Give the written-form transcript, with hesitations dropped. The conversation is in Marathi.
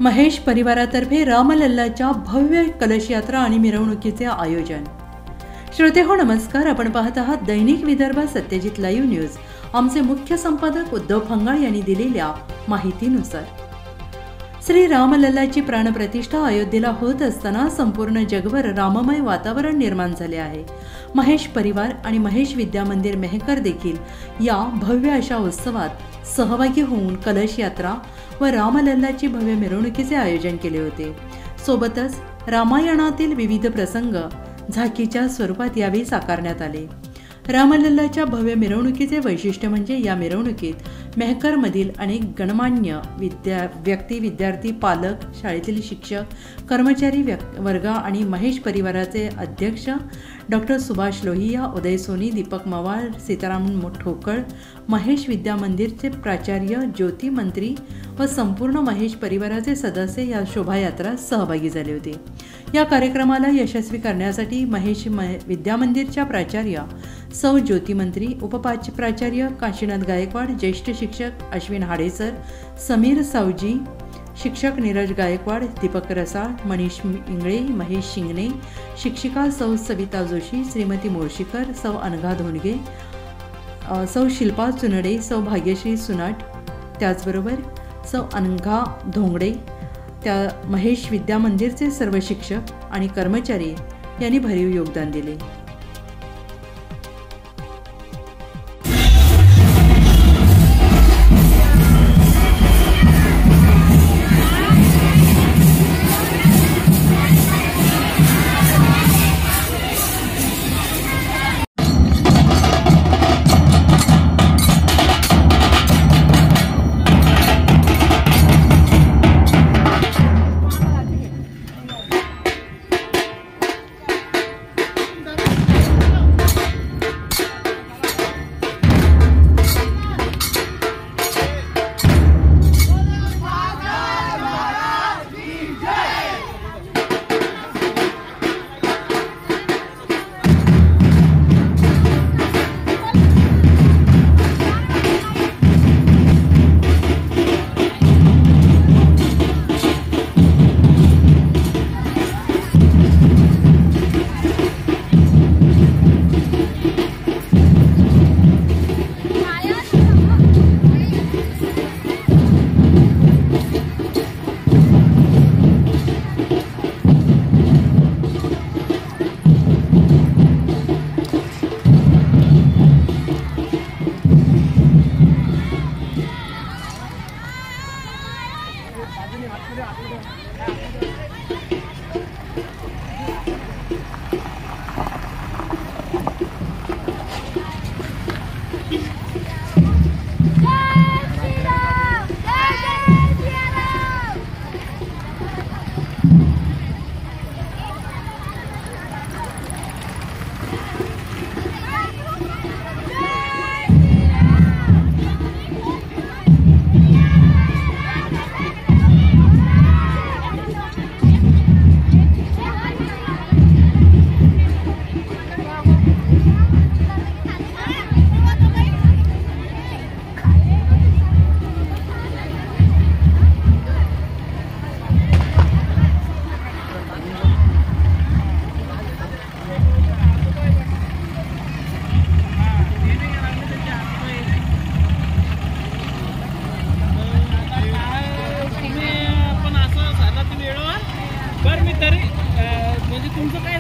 महेश परिवारातर्फे रामलल्लाच्या भव्य कलश यात्रा आणि मिरवणुकीचे आयोजन। श्रोते हो नमस्कार, आपण पाहत आहात दैनिक विदर्भ सत्यजित लाईव्ह न्यूज। आमचे मुख्य संपादक उद्धव फंगाळ यांनी दिलेल्या माहितीनुसार श्री रामलल्लाची प्राणप्रतिष्ठा अयोध्येला होत असताना संपूर्ण जगभर राममय वातावरण निर्माण झाले आहे। महेश परिवार आणि महेश विद्या मंदिर मेहकर देखील या भव्य अशा उत्सवात सहभागी होऊन कलश यात्रा व रामलल्लाची भव्य मिरवणुकीचे आयोजन केले होते। सोबतच रामायणातील विविध प्रसंग झाकीच्या स्वरूपात यावेळी साकारण्यात आले। रामलल्लाच्या भव्य मिरवणुकीचे वैशिष्ट्य म्हणजे या मिरवणुकीत मेहकरमधील अनेक गणमान्य व्यक्ती, विद्यार्थी, पालक, शाळेतील शिक्षक, कर्मचारी वर्ग आणि महेश परिवाराचे अध्यक्ष डॉक्टर सुभाष लोहिया, उदय सोनी, दीपक मवाळ, सीताराम ठोकळ, महेश विद्या मंदिरचे प्राचार्य, ज्योती मंत्री व संपूर्ण महेश परिवाराचे सदस्य या शोभायात्रा सहभागी झाले होते। या कार्यक्रमाला यशस्वी करण्यासाठी महेश विद्या मंदिरच्या प्राचार्य सौ ज्योती मंत्री, उपप्राचार्य काशीनाथ गायकवाड, ज्येष्ठ शिक्षक अश्विन हाडेसर, समीर सावजी, शिक्षक नीरज गायकवाड, दीपक रसाळ, मनीष इंगळे, महेश शिंगणे, शिक्षिका सौ सविता जोशी, श्रीमती मोर्शीकर, सौ अनघा धोंडगे, सौ शिल्पा चुनडे, सौ भाग्यश्री सुनाट, त्याचबरोबर सौ अनघा धोंगडे, त्या महेश विद्या मंदिरचे सर्व शिक्षक आणि कर्मचारी यांनी भरीव योगदान दिले। तुमचं काय